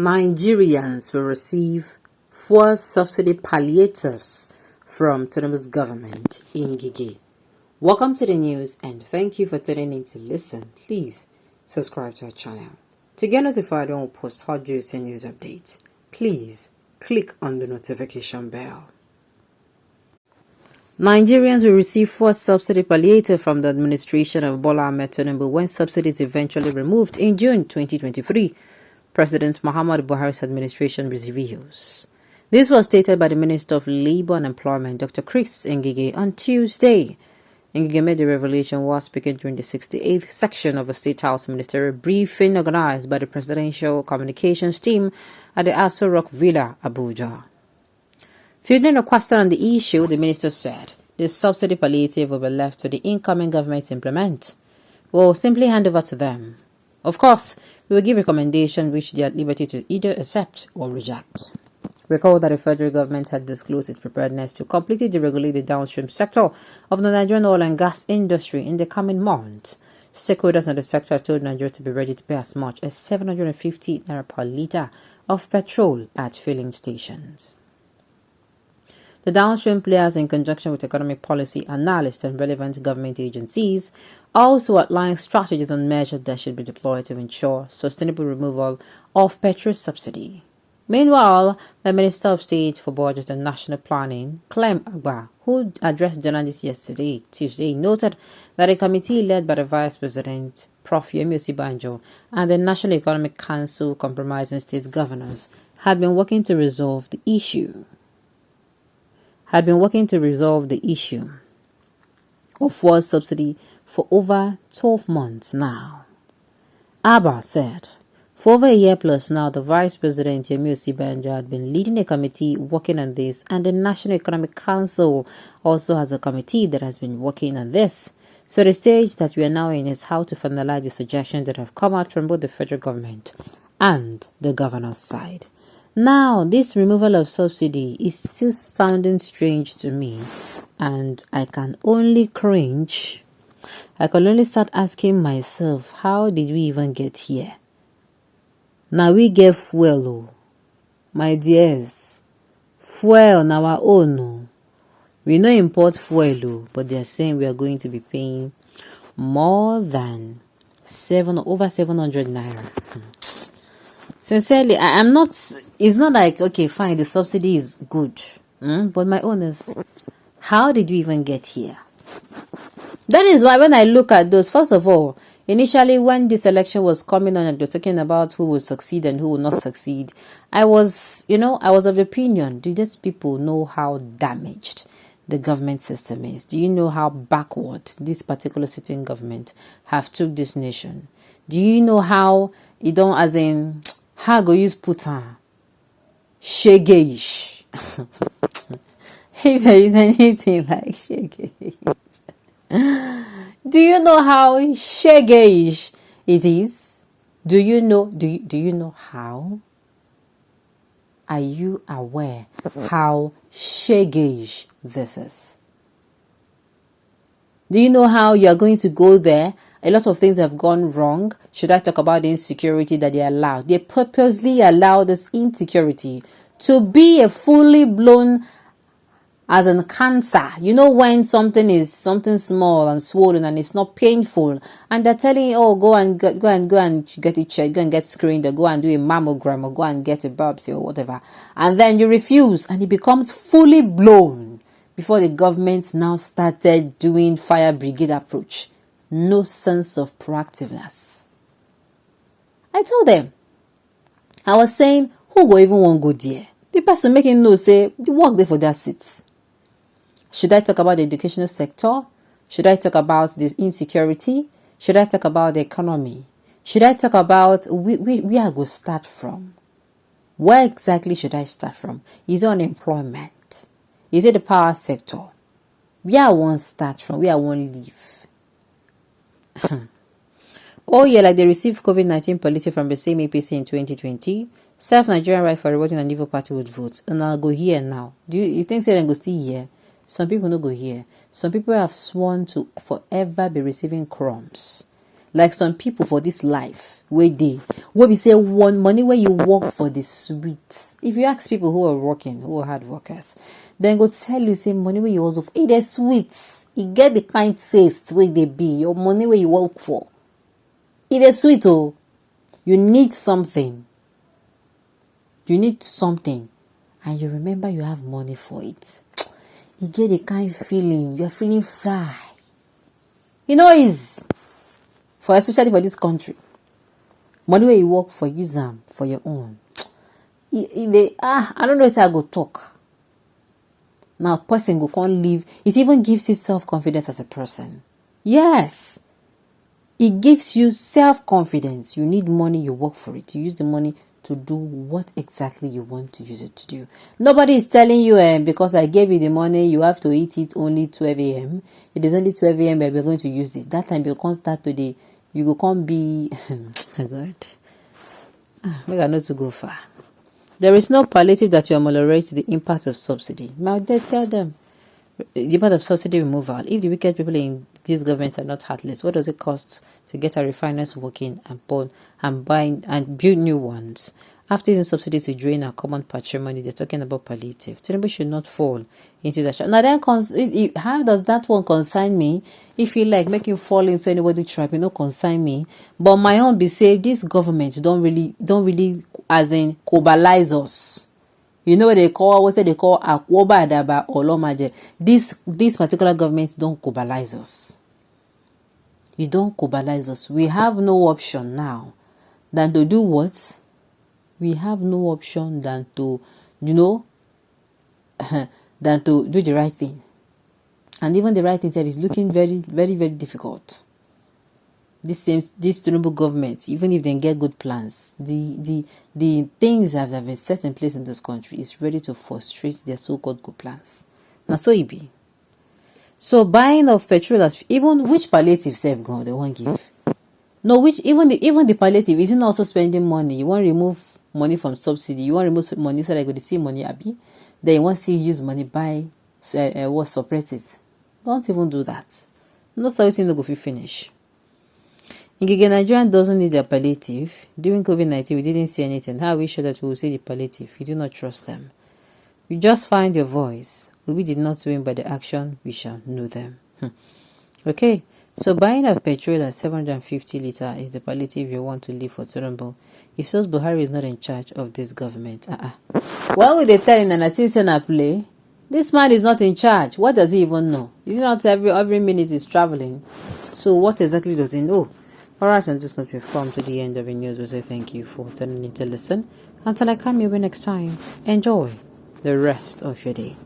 Nigerians will receive fuel subsidy palliatives from Tinubu's government in Gigi. Welcome to the news and thank you for tuning in to listen. Please subscribe to our channel. To get notified when we post hot juicy news updates, please click on the notification bell. Nigerians will receive fuel subsidy palliative from the administration of Bola Ahmed Tinubu when subsidies eventually removed in June 2023. President Muhammad Buhari's administration reveals. This was stated by the Minister of Labour and Employment, Dr. Chris Ngige, on Tuesday. Ngige made the revelation while speaking during the 68th section of a State House ministerial briefing organized by the Presidential Communications Team at the Aso Rock Villa, Abuja. Fielding a question on the issue, the minister said the subsidy palliative will be left to the incoming government to implement. We'll simply hand over to them. Of course, we will give recommendations which they are at liberty to either accept or reject. Recall that the federal government had disclosed its preparedness to completely deregulate the downstream sector of the Nigerian oil and gas industry in the coming months. Stakeholders in the sector told Nigeria to be ready to pay as much as 750 naira per litre of petrol at filling stations. The downstream players, in conjunction with economic policy analysts and relevant government agencies, also outlined strategies and measures that should be deployed to ensure sustainable removal of petrol subsidy. Meanwhile, the Minister of State for Budget and National Planning, Clem Agba, who addressed journalists Tuesday, noted that a committee led by the Vice President, Prof. Yemi Osibanjo, and the National Economic Council comprising state governors had been working to resolve the issue. Of fuel subsidy for over 12 months now. Abba said, for over a year plus now, the Vice President Yemi Osibanjo had been leading a committee working on this, and the National Economic Council also has a committee that has been working on this. So the stage that we are now in is how to finalize the suggestions that have come out from both the federal government and the governor's side. Now, this removal of subsidy is still sounding strange to me, and I can only cringe. I can only start asking myself, how did we even get here? Now we get fuel, my dears. Fuel on our own. We no import fuel, but they are saying we are going to be paying more than over 700 naira. Sincerely, I am not. It's not like, okay, fine, the subsidy is good, but my own is, how did we even get here? That is why when I look at those, first of all, initially when this election was coming on and they're talking about who will succeed and who will not succeed, I was of the opinion, do these people know how damaged the government system is? Do you know how backward this particular sitting government have took this nation? Do you know how you don't, as in, how go use put on shegeish? If there is anything like shegeish. Do you know how shegeish it is? Do you know how? Are you aware how shegeish this is? Do you know how you are going to go there? A lot of things have gone wrong. Should I talk about the insecurity that they allowed? They purposely allowed this insecurity to be a fully blown, as in cancer. You know when something is something small and swollen and it's not painful, and they're telling you, oh, go and get it checked, go and get screened, or go and do a mammogram, or go and get a biopsy or whatever, and then you refuse, and it becomes fully blown before the government now started doing fire brigade approach. No sense of proactiveness. I told them, I was saying, who go even want go there? The person making no say, the work there for their seats. Should I talk about the educational sector? Should I talk about the insecurity? Should I talk about the economy? Should I talk about where I go start from? Where exactly should I start from? Is it unemployment? Is it the power sector? Where I want start from? Where I want leave? Oh yeah, like they received COVID-19 policy from the same APC in 2020. Self-Nigerian right for rewarding an evil party would vote. And I'll go here now. Do you think they go see here? Some people no go here. Some people have sworn to forever be receiving crumbs. Like some people for this life, where we say one money where you work for the sweet. If you ask people who are working, who are hard workers, then go tell you say money where you also it is sweet. You get the kind taste where they be your money where you work for. It is sweet. Oh, you need something. You need something, and you remember you have money for it. You get a kind feeling you're feeling fly. You know, is for especially for this country. Money where you work for, use them for your own. I don't know if I go talk. Now, person go can't live. It even gives you self-confidence as a person. Yes, it gives you self-confidence. You need money, you work for it. You use the money to do what exactly you want to use it to do. Nobody is telling you, because I gave you the money, you have to eat it only 12 a.m. It is only 12 a.m. but we're going to use it. That time you can't start today. You can't be... oh God. Maybe I not to go far. There is no palliative that will ameliorate the impact of subsidy. Now they tell them the impact of subsidy removal. If the wicked people in this government are not heartless, what does it cost to get our refiners working and buying and build new ones? After using subsidies to drain our common patrimony, they're talking about palliative. Tinubu should not fall into that. Now then, how does that one concern me? If you like making fall into anybody trap, you know, concern me. But my own be safe. This government don't really, as in, cobalize us. You know what they call Akwoba Adaba or Lomaje. This particular government don't cobalize us. You don't cobalize us. We have no option now than to do what? We have no option than to, than to do the right thing. And even the right thing is looking very, very, very difficult. This Tinubu government, even if they get good plans, the things that have been set in place in this country is ready to frustrate their so-called good plans. Now so it be. So buying of petrol, even which palliative self God they won't give. No, which even the palliative isn't also spending money. You want to remove money from subsidy. You want to remove money so that you go to see money abi. Then you want to see use money buy what suppress it. Don't even do that. No servicing no go finish. Nigerian doesn't need a palliative. During COVID-19, we didn't see anything. How are we sure that we will see the palliative? We do not trust them. You just find your voice. We did not win by the action. We shall know them. Okay. So buying of petrol at 750 litre is the palliative you want to leave for Tinubu. It shows Buhari is not in charge of this government. Why would they tell him that I play? This man is not in charge. What does he even know? Is it not every minute he's traveling? So what exactly does he know? Alright, I'm just going to come to the end of the news. We say thank you for turning in to listen. Until I come your way next time, enjoy the rest of your day.